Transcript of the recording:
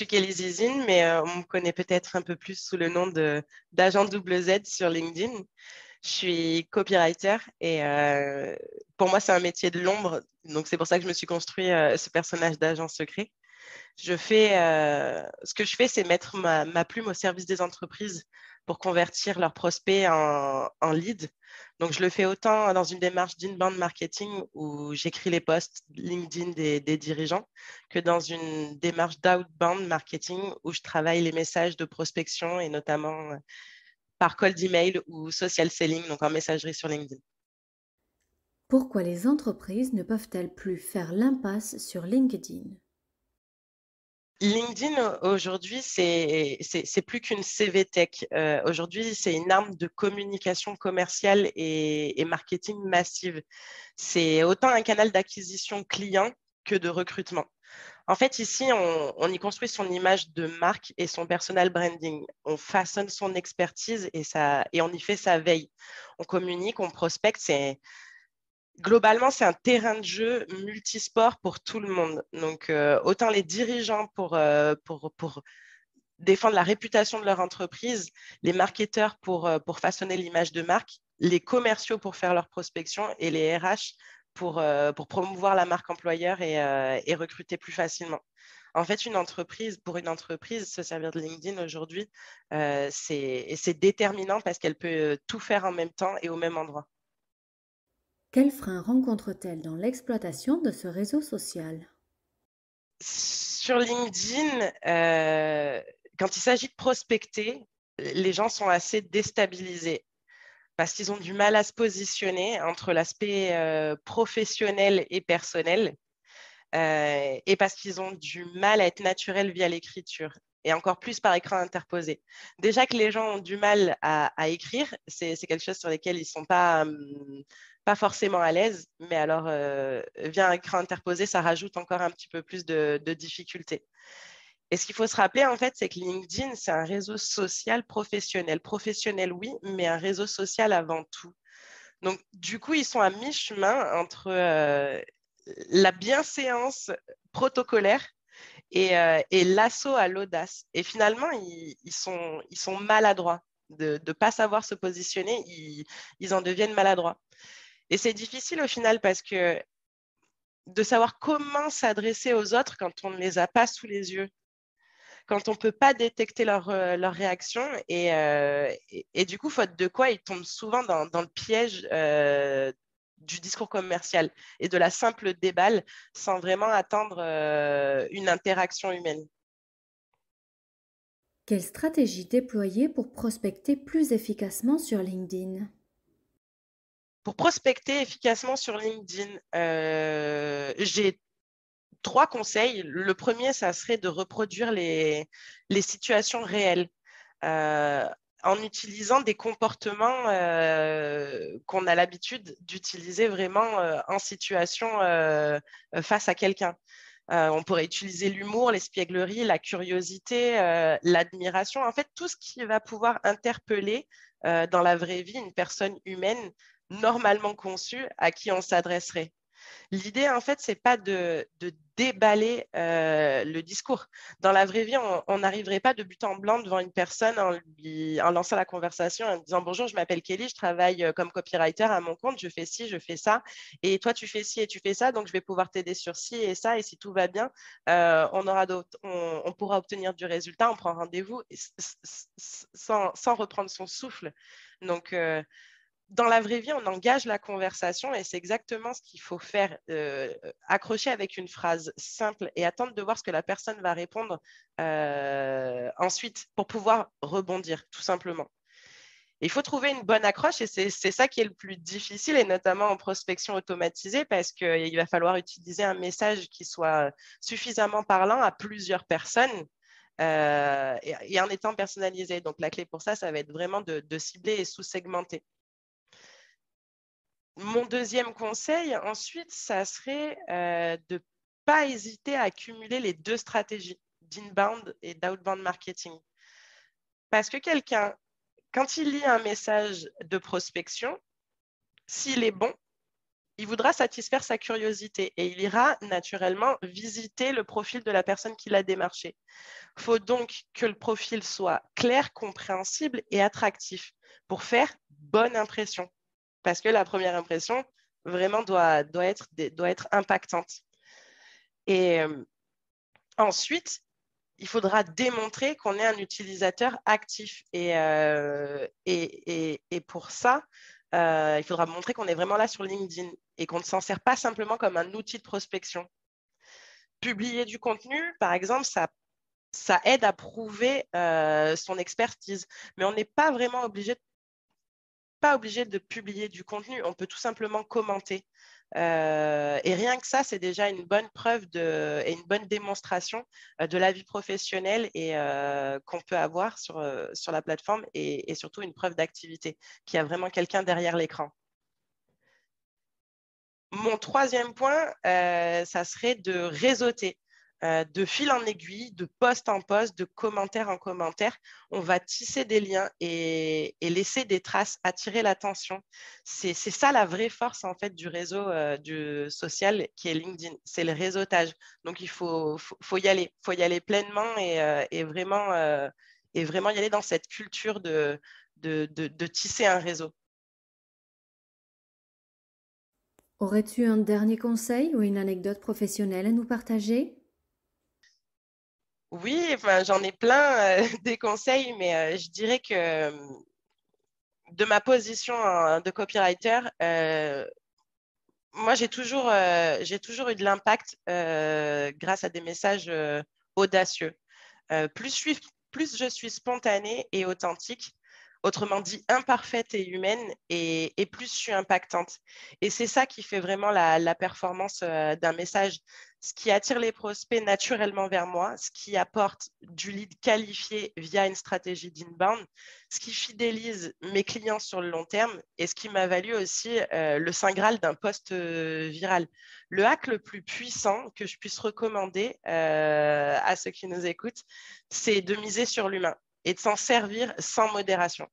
suis Kelly Zizine, mais on me connaît peut-être un peu plus sous le nom d'agent double Z sur LinkedIn. Je suis copywriter et pour moi, c'est un métier de l'ombre. Donc, c'est pour ça que je me suis construit ce personnage d'agent secret. Ce que je fais, c'est mettre ma plume au service des entreprises pour convertir leurs prospects en leads. Donc, je le fais autant dans une démarche d'inbound marketing où j'écris les posts LinkedIn des dirigeants que dans une démarche d'outbound marketing où je travaille les messages de prospection et notamment par cold email ou social selling, donc en messagerie sur LinkedIn. Pourquoi les entreprises ne peuvent-elles plus faire l'impasse sur LinkedIn? LinkedIn, aujourd'hui, c'est plus qu'une CV tech. Aujourd'hui, c'est une arme de communication commerciale et marketing massive. C'est autant un canal d'acquisition client que de recrutement. En fait, ici, on y construit son image de marque et son personal branding. On façonne son expertise et on y fait sa veille. On communique, on prospecte. Globalement, c'est un terrain de jeu multisport pour tout le monde. Donc, autant les dirigeants pour défendre la réputation de leur entreprise, les marketeurs pour façonner l'image de marque, les commerciaux pour faire leur prospection et les RH pour promouvoir la marque employeur et recruter plus facilement. En fait, pour une entreprise, se servir de LinkedIn aujourd'hui, c'est déterminant parce qu'elle peut tout faire en même temps et au même endroit. Quels freins rencontre-t-elle dans l'exploitation de ce réseau social? Sur LinkedIn, quand il s'agit de prospecter, les gens sont assez déstabilisés parce qu'ils ont du mal à se positionner entre l'aspect professionnel et personnel et parce qu'ils ont du mal à être naturels via l'écriture et encore plus par écran interposé. Déjà que les gens ont du mal à écrire, c'est quelque chose sur lequel ils ne sont pas forcément à l'aise, mais alors via un écran interposé, ça rajoute encore un petit peu plus de difficultés. Et ce qu'il faut se rappeler, en fait, c'est que LinkedIn, c'est un réseau social professionnel. Professionnel, oui, mais un réseau social avant tout. Donc, du coup, ils sont à mi-chemin entre la bienséance protocolaire et l'assaut à l'audace. Et finalement, ils sont maladroits de ne pas savoir se positionner. Ils en deviennent maladroits. Et c'est difficile au final parce que de savoir comment s'adresser aux autres quand on ne les a pas sous les yeux, quand on ne peut pas détecter leur réaction. Et du coup, faute de quoi, ils tombent souvent dans le piège du discours commercial et de la simple déballe sans vraiment attendre une interaction humaine. Quelle stratégie déployer pour prospecter plus efficacement sur LinkedIn? Pour prospecter efficacement sur LinkedIn, j'ai trois conseils. Le premier, ça serait de reproduire les situations réelles euh, en utilisant des comportements qu'on a l'habitude d'utiliser vraiment en situation face à quelqu'un. On pourrait utiliser l'humour, l'espièglerie, la curiosité, l'admiration, en fait, tout ce qui va pouvoir interpeller dans la vraie vie une personne humaine normalement conçue à qui on s'adresserait. L'idée, en fait, c'est pas de déballer le discours. Dans la vraie vie, on n'arriverait pas de but en blanc devant une personne en lançant la conversation, en disant bonjour, je m'appelle Kelly, je travaille comme copywriter à mon compte, je fais ci, je fais ça, et toi, tu fais ci et tu fais ça, donc je vais pouvoir t'aider sur ci et ça, et si tout va bien, on pourra obtenir du résultat, on prend rendez-vous sans reprendre son souffle. Donc, dans la vraie vie, on engage la conversation et c'est exactement ce qu'il faut faire. Accrocher avec une phrase simple et attendre de voir ce que la personne va répondre ensuite pour pouvoir rebondir, tout simplement. Il faut trouver une bonne accroche et c'est ça qui est le plus difficile, et notamment en prospection automatisée, parce qu'il va falloir utiliser un message qui soit suffisamment parlant à plusieurs personnes et en étant personnalisé. Donc, la clé pour ça, ça va être vraiment de cibler et sous-segmenter. Mon deuxième conseil, ensuite, ça serait de ne pas hésiter à accumuler les deux stratégies d'inbound et d'outbound marketing. Parce que quelqu'un, quand il lit un message de prospection, s'il est bon, il voudra satisfaire sa curiosité et il ira naturellement visiter le profil de la personne qui l'a démarché. Il faut donc que le profil soit clair, compréhensible et attractif pour faire bonne impression. Parce que la première impression, vraiment, doit être impactante. Et ensuite, il faudra démontrer qu'on est un utilisateur actif. Et pour ça, il faudra montrer qu'on est vraiment là sur LinkedIn et qu'on ne s'en sert pas simplement comme un outil de prospection. Publier du contenu, par exemple, ça aide à prouver son expertise, mais on n'est pas obligé de publier du contenu, on peut tout simplement commenter. Et rien que ça, c'est déjà une bonne preuve et une bonne démonstration de la vie professionnelle et qu'on peut avoir sur la plateforme et surtout une preuve d'activité, qu'il y a vraiment quelqu'un derrière l'écran. Mon troisième point, ça serait de réseauter. De fil en aiguille, de poste en poste, de commentaire en commentaire. On va tisser des liens et laisser des traces, attirer l'attention. C'est ça la vraie force en fait du réseau du social qui est LinkedIn. C'est le réseautage. Donc il faut y aller. Il faut y aller pleinement et vraiment y aller dans cette culture de tisser un réseau. Aurais-tu un dernier conseil ou une anecdote professionnelle à nous partager? Oui, enfin, j'en ai plein des conseils, mais je dirais que de ma position de copywriter, moi, j'ai toujours eu de l'impact grâce à des messages audacieux. Plus je suis spontanée et authentique, autrement dit imparfaite et humaine, et plus je suis impactante. Et c'est ça qui fait vraiment la performance d'un message. Ce qui attire les prospects naturellement vers moi, ce qui apporte du lead qualifié via une stratégie d'inbound, ce qui fidélise mes clients sur le long terme et ce qui m'a valu aussi le saint Graal d'un post viral. Le hack le plus puissant que je puisse recommander à ceux qui nous écoutent, c'est de miser sur l'humain et de s'en servir sans modération.